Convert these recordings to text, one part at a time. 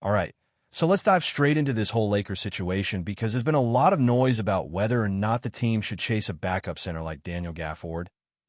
All right, so let's dive straight into this whole Lakers situation because there's been a lot of noise about whether or not the team should chase a backup center like Daniel Gafford,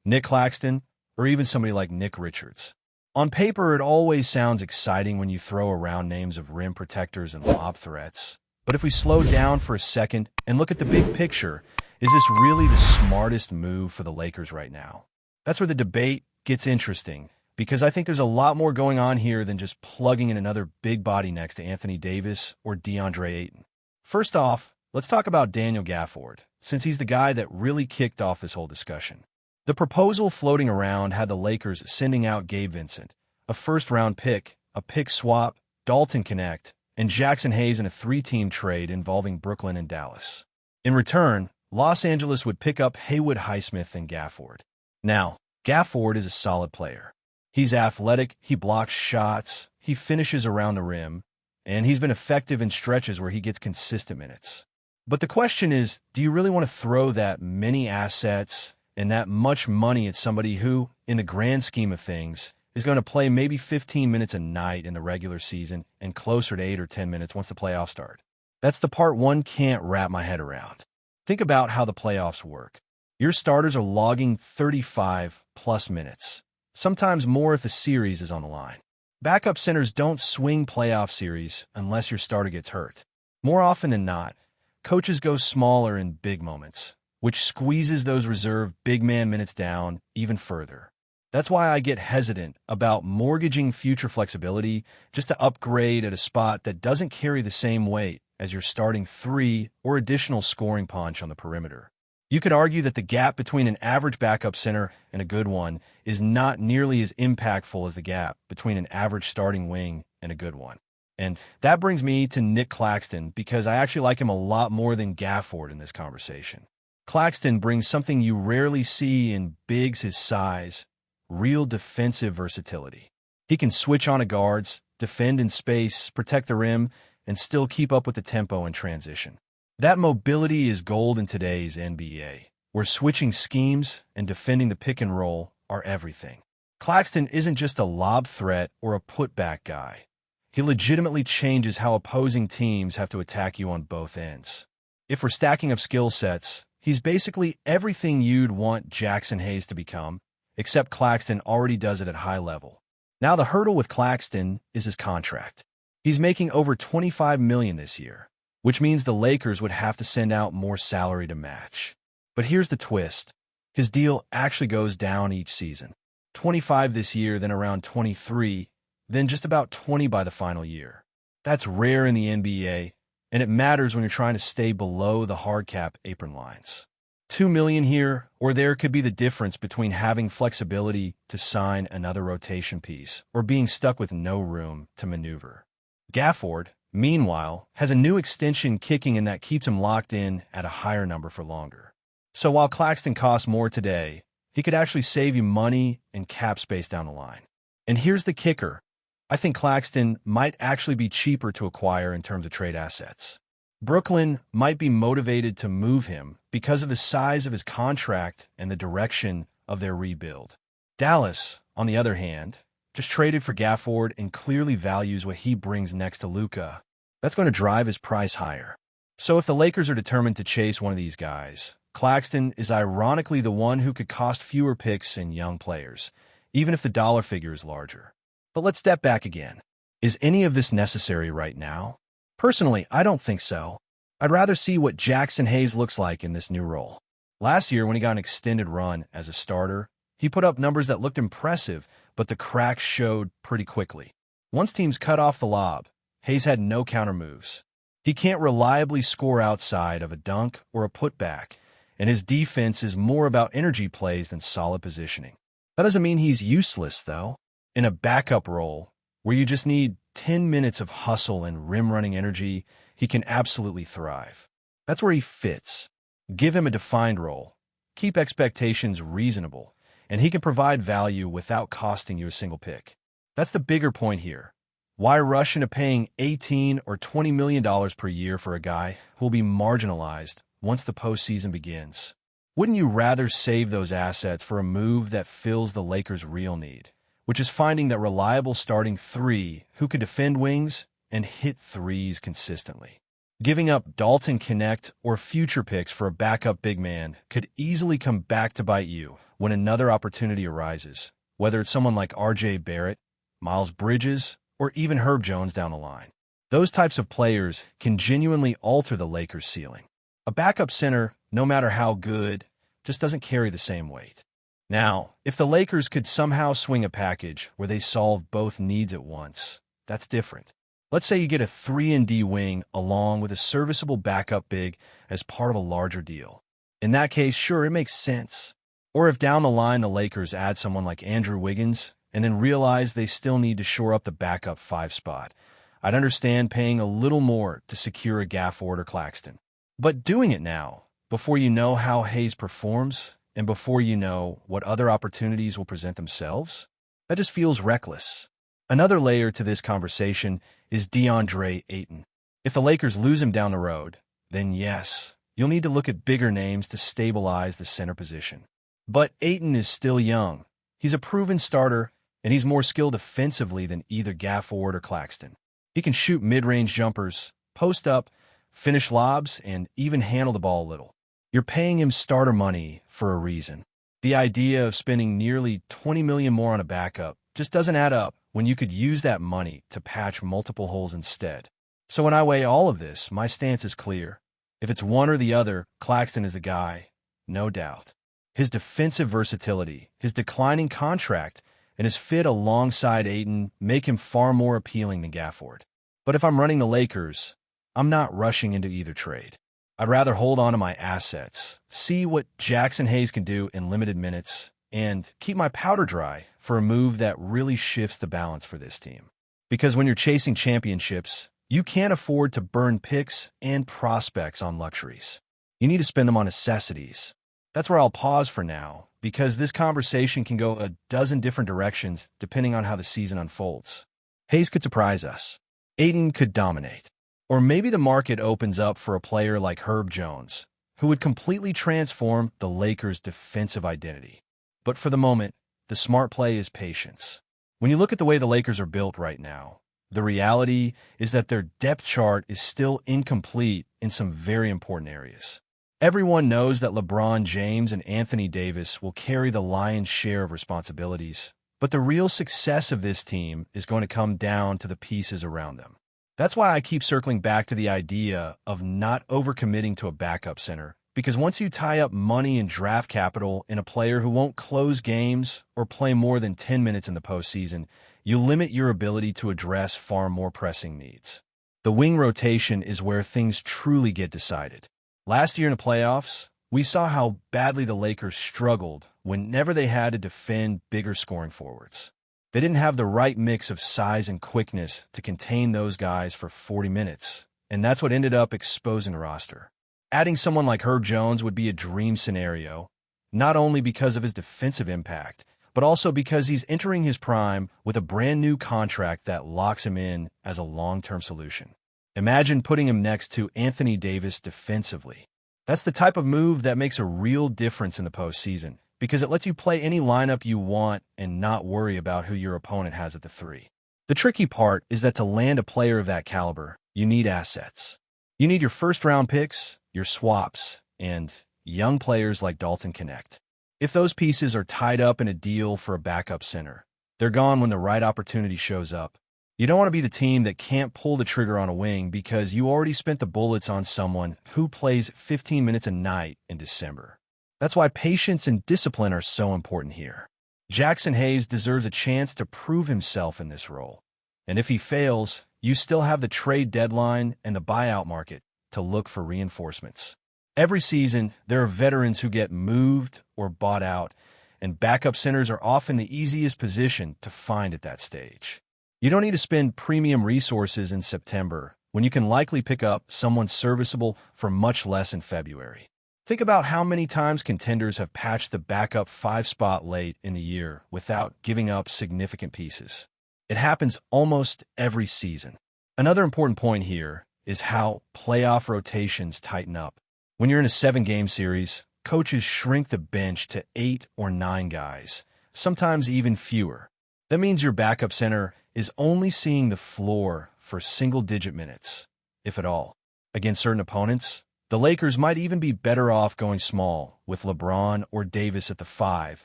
Nick Claxton, or even somebody like Nick Richards. On paper, it always sounds exciting when you throw around names of rim protectors and lob threats. But if we slow down for a second and look at the big picture, is this really the smartest move for the Lakers right now? That's where the debate gets interesting, because I think there's a lot more going on here than just plugging in another big body next to Anthony Davis or DeAndre Ayton. First off, let's talk about Daniel Gafford, since he's the guy that really kicked off this whole discussion. The proposal floating around had the Lakers sending out Gabe Vincent, a first-round pick, a pick swap, Dalton Connect, and Jackson Hayes in a three-team trade involving Brooklyn and Dallas. In return, Los Angeles would pick up Haywood Highsmith and Gafford. Now, Gafford is a solid player. He's athletic, he blocks shots, he finishes around the rim, and he's been effective in stretches where he gets consistent minutes. But the question is, do you really want to throw that many assets and that much money at somebody who, in the grand scheme of things, is going to play maybe 15 minutes a night in the regular season and closer to 8 or 10 minutes once the playoffs start? That's the part one can't wrap my head around. Think about how the playoffs work. Your starters are logging 35-plus minutes, sometimes more if the series is on the line. Backup centers don't swing playoff series unless your starter gets hurt. More often than not, coaches go smaller in big moments, which squeezes those reserve big man minutes down even further. That's why I get hesitant about mortgaging future flexibility just to upgrade at a spot that doesn't carry the same weight as your starting three or additional scoring punch on the perimeter. You could argue that the gap between an average backup center and a good one is not nearly as impactful as the gap between an average starting wing and a good one. And that brings me to Nick Claxton, because I actually like him a lot more than Gafford in this conversation. Claxton brings something you rarely see in bigs his size: real defensive versatility. He can switch on to guards, defend in space, protect the rim, and still keep up with the tempo and transition. That mobility is gold in today's NBA, where switching schemes and defending the pick and roll are everything. Claxton isn't just a lob threat or a putback guy. He legitimately changes how opposing teams have to attack you on both ends. If we're stacking up skill sets, he's basically everything you'd want Jackson Hayes to become, except Claxton already does it at high level. Now the hurdle with Claxton is his contract. He's making over $25 million this year, which means the Lakers would have to send out more salary to match. But here's the twist. His deal actually goes down each season. 25 this year, then around 23, then just about 20 by the final year. That's rare in the NBA, and it matters when you're trying to stay below the hard cap apron lines. $2 million here or there could be the difference between having flexibility to sign another rotation piece or being stuck with no room to maneuver. Gafford, meanwhile, has a new extension kicking in that keeps him locked in at a higher number for longer. So while Claxton costs more today, he could actually save you money and cap space down the line. And here's the kicker. I think Claxton might actually be cheaper to acquire in terms of trade assets. Brooklyn might be motivated to move him because of the size of his contract and the direction of their rebuild. Dallas, on the other hand, just traded for Gafford and clearly values what he brings next to Luka. That's going to drive his price higher. So if the Lakers are determined to chase one of these guys, Claxton is ironically the one who could cost fewer picks and young players, even if the dollar figure is larger. But let's step back again. Is any of this necessary right now? Personally, I don't think so. I'd rather see what Jackson Hayes looks like in this new role. Last year, when he got an extended run as a starter, he put up numbers that looked impressive, but the cracks showed pretty quickly. Once teams cut off the lob, Hayes had no counter moves. He can't reliably score outside of a dunk or a putback, and his defense is more about energy plays than solid positioning. That doesn't mean he's useless, though. In a backup role, where you just need 10 minutes of hustle and rim-running energy, he can absolutely thrive. That's where he fits. Give him a defined role, keep expectations reasonable, and he can provide value without costing you a single pick. That's the bigger point here. Why rush into paying $18 or $20 million per year for a guy who will be marginalized once the postseason begins? Wouldn't you rather save those assets for a move that fills the Lakers' real need, which is finding that reliable starting three who could defend wings and hit threes consistently. Giving up Dalton Connect or future picks for a backup big man could easily come back to bite you when another opportunity arises, whether it's someone like R.J. Barrett, Miles Bridges, or even Herb Jones down the line. Those types of players can genuinely alter the Lakers' ceiling. A backup center, no matter how good, just doesn't carry the same weight. Now, if the Lakers could somehow swing a package where they solve both needs at once, that's different. Let's say you get a 3-and-D wing along with a serviceable backup big as part of a larger deal. In that case, sure, it makes sense. Or if down the line the Lakers add someone like Andrew Wiggins and then realize they still need to shore up the backup 5 spot, I'd understand paying a little more to secure a Gafford or Claxton. But doing it now, before you know how Hayes performs and before you know what other opportunities will present themselves, that just feels reckless. Another layer to this conversation is DeAndre Ayton. If the Lakers lose him down the road, then yes, you'll need to look at bigger names to stabilize the center position. But Ayton is still young. He's a proven starter, and he's more skilled defensively than either Gafford or Claxton. He can shoot mid-range jumpers, post up, finish lobs, and even handle the ball a little. You're paying him starter money for a reason. The idea of spending nearly $20 million more on a backup just doesn't add up when you could use that money to patch multiple holes instead. So when I weigh all of this, my stance is clear. If it's one or the other, Claxton is the guy, no doubt. His defensive versatility, his declining contract, and his fit alongside Ayton make him far more appealing than Gafford. But if I'm running the Lakers, I'm not rushing into either trade. I'd rather hold on to my assets, see what Jackson Hayes can do in limited minutes, and keep my powder dry for a move that really shifts the balance for this team. Because when you're chasing championships, you can't afford to burn picks and prospects on luxuries. You need to spend them on necessities. That's where I'll pause for now, because this conversation can go a dozen different directions depending on how the season unfolds. Hayes could surprise us. Ayton could dominate. Or maybe the market opens up for a player like Herb Jones, who would completely transform the Lakers' defensive identity. But for the moment, the smart play is patience. When you look at the way the Lakers are built right now, the reality is that their depth chart is still incomplete in some very important areas. Everyone knows that LeBron James and Anthony Davis will carry the lion's share of responsibilities, but the real success of this team is going to come down to the pieces around them. That's why I keep circling back to the idea of not overcommitting to a backup center, because once you tie up money and draft capital in a player who won't close games or play more than 10 minutes in the postseason, you limit your ability to address far more pressing needs. The wing rotation is where things truly get decided. Last year in the playoffs, we saw how badly the Lakers struggled whenever they had to defend bigger scoring forwards. They didn't have the right mix of size and quickness to contain those guys for 40 minutes, and that's what ended up exposing the roster. Adding someone like Herb Jones would be a dream scenario, not only because of his defensive impact, but also because he's entering his prime with a brand new contract that locks him in as a long-term solution. Imagine putting him next to Anthony Davis defensively. That's the type of move that makes a real difference in the postseason, because it lets you play any lineup you want and not worry about who your opponent has at the 3. The tricky part is that to land a player of that caliber, you need assets. You need your first-round picks, your swaps, and young players like Dalton Connect. If those pieces are tied up in a deal for a backup center, they're gone when the right opportunity shows up. You don't want to be the team that can't pull the trigger on a wing because you already spent the bullets on someone who plays 15 minutes a night in December. That's why patience and discipline are so important here. Jackson Hayes deserves a chance to prove himself in this role. And if he fails, you still have the trade deadline and the buyout market to look for reinforcements. Every season, there are veterans who get moved or bought out, and backup centers are often the easiest position to find at that stage. You don't need to spend premium resources in September when you can likely pick up someone serviceable for much less in February. Think about how many times contenders have patched the backup 5 spot late in the year without giving up significant pieces. It happens almost every season. Another important point here is how playoff rotations tighten up. When you're in a 7-game series, coaches shrink the bench to 8 or 9 guys, sometimes even fewer. That means your backup center is only seeing the floor for single-digit minutes, if at all. Against certain opponents, the Lakers might even be better off going small, with LeBron or Davis at the 5,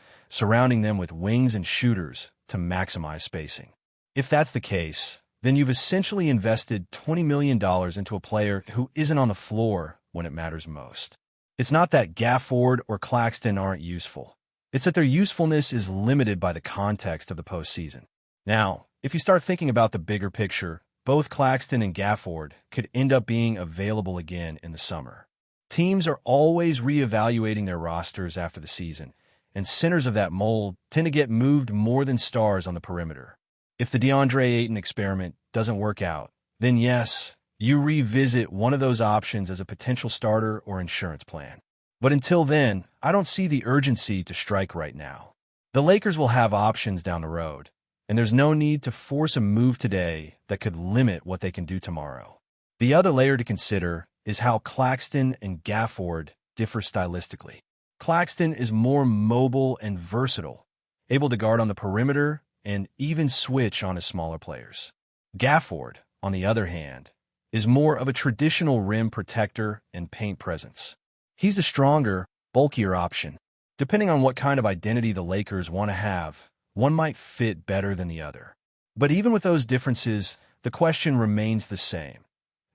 surrounding them with wings and shooters to maximize spacing. If that's the case, then you've essentially invested $20 million into a player who isn't on the floor when it matters most. It's not that Gafford or Claxton aren't useful. It's that their usefulness is limited by the context of the postseason. Now, if you start thinking about the bigger picture, both Claxton and Gafford could end up being available again in the summer. Teams are always reevaluating their rosters after the season, and centers of that mold tend to get moved more than stars on the perimeter. If the DeAndre Ayton experiment doesn't work out, then yes, you revisit one of those options as a potential starter or insurance plan. But until then, I don't see the urgency to strike right now. The Lakers will have options down the road, and there's no need to force a move today that could limit what they can do tomorrow. The other layer to consider is how Claxton and Gafford differ stylistically. Claxton is more mobile and versatile, able to guard on the perimeter and even switch on his smaller players. Gafford, on the other hand, is more of a traditional rim protector and paint presence. He's a stronger, bulkier option. Depending on what kind of identity the Lakers want to have, one might fit better than the other. But even with those differences, the question remains the same.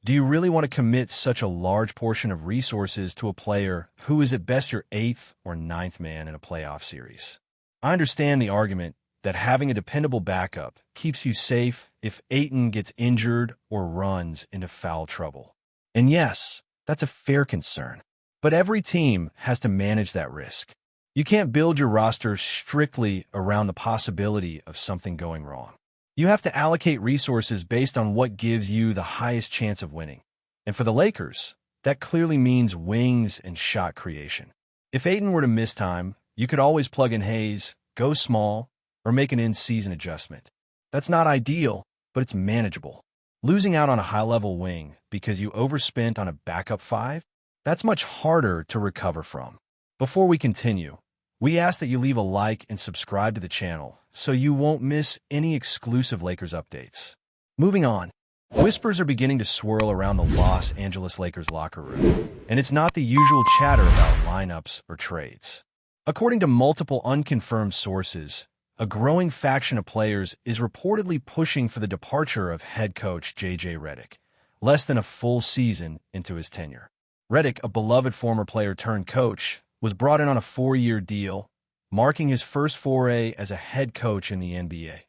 Do you really want to commit such a large portion of resources to a player who is at best your 8th or 9th man in a playoff series? I understand the argument that having a dependable backup keeps you safe if Ayton gets injured or runs into foul trouble. And yes, that's a fair concern. But every team has to manage that risk. You can't build your roster strictly around the possibility of something going wrong. You have to allocate resources based on what gives you the highest chance of winning. And for the Lakers, that clearly means wings and shot creation. If Ayton were to miss time, you could always plug in Hayes, go small, or make an in-season adjustment. That's not ideal, but it's manageable. Losing out on a high-level wing because you overspent on a backup 5? That's much harder to recover from. Before we continue, we ask that you leave a like and subscribe to the channel so you won't miss any exclusive Lakers updates. Moving on, whispers are beginning to swirl around the Los Angeles Lakers locker room, and it's not the usual chatter about lineups or trades. According to multiple unconfirmed sources, a growing faction of players is reportedly pushing for the departure of head coach J.J. Redick, less than a full season into his tenure. Redick, a beloved former player turned coach, was brought in on a 4-year deal, marking his first foray as a head coach in the NBA,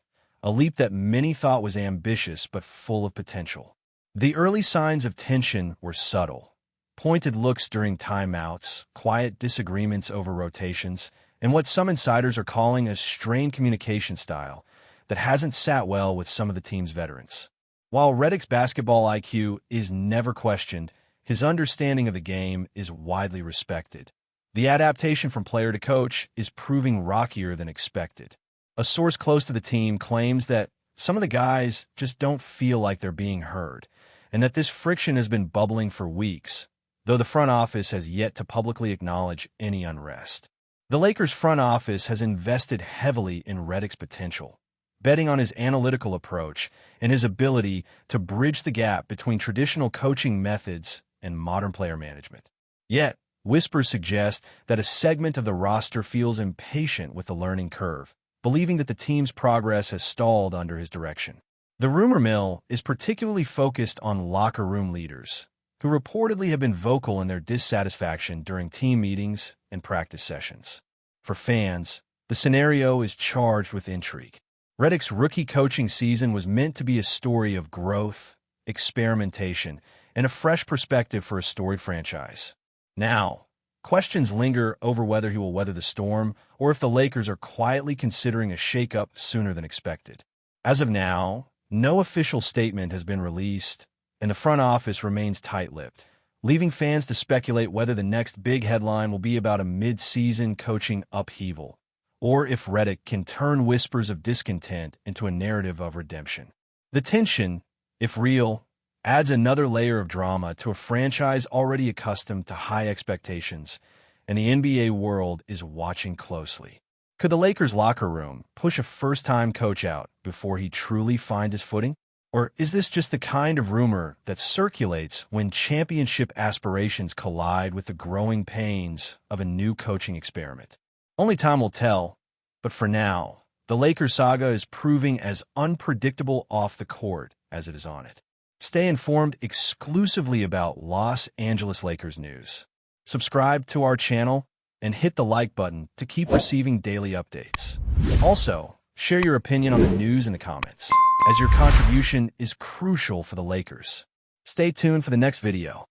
a leap that many thought was ambitious but full of potential. The early signs of tension were subtle. Pointed looks during timeouts, quiet disagreements over rotations, and what some insiders are calling a strained communication style that hasn't sat well with some of the team's veterans. While Redick's basketball IQ is never questioned, his understanding of the game is widely respected. The adaptation from player to coach is proving rockier than expected. A source close to the team claims that some of the guys just don't feel like they're being heard, and that this friction has been bubbling for weeks, though the front office has yet to publicly acknowledge any unrest. The Lakers front office has invested heavily in Redick's potential, betting on his analytical approach and his ability to bridge the gap between traditional coaching methods and modern player management. Yet, whispers suggest that a segment of the roster feels impatient with the learning curve, believing that the team's progress has stalled under his direction. The rumor mill is particularly focused on locker room leaders, who reportedly have been vocal in their dissatisfaction during team meetings and practice sessions. For fans, the scenario is charged with intrigue. Redick's rookie coaching season was meant to be a story of growth, experimentation, and a fresh perspective for a storied franchise. Now, questions linger over whether he will weather the storm or if the Lakers are quietly considering a shakeup sooner than expected. As of now, no official statement has been released, and the front office remains tight-lipped, leaving fans to speculate whether the next big headline will be about a mid-season coaching upheaval, or if Redick can turn whispers of discontent into a narrative of redemption. The tension, if real, adds another layer of drama to a franchise already accustomed to high expectations, and the NBA world is watching closely. Could the Lakers locker room push a first-time coach out before he truly finds his footing? Or is this just the kind of rumor that circulates when championship aspirations collide with the growing pains of a new coaching experiment? Only time will tell, but for now, the Lakers saga is proving as unpredictable off the court as it is on it. Stay informed exclusively about Los Angeles Lakers news. Subscribe to our channel and hit the like button to keep receiving daily updates. Also, share your opinion on the news in the comments, as your contribution is crucial for the Lakers. Stay tuned for the next video.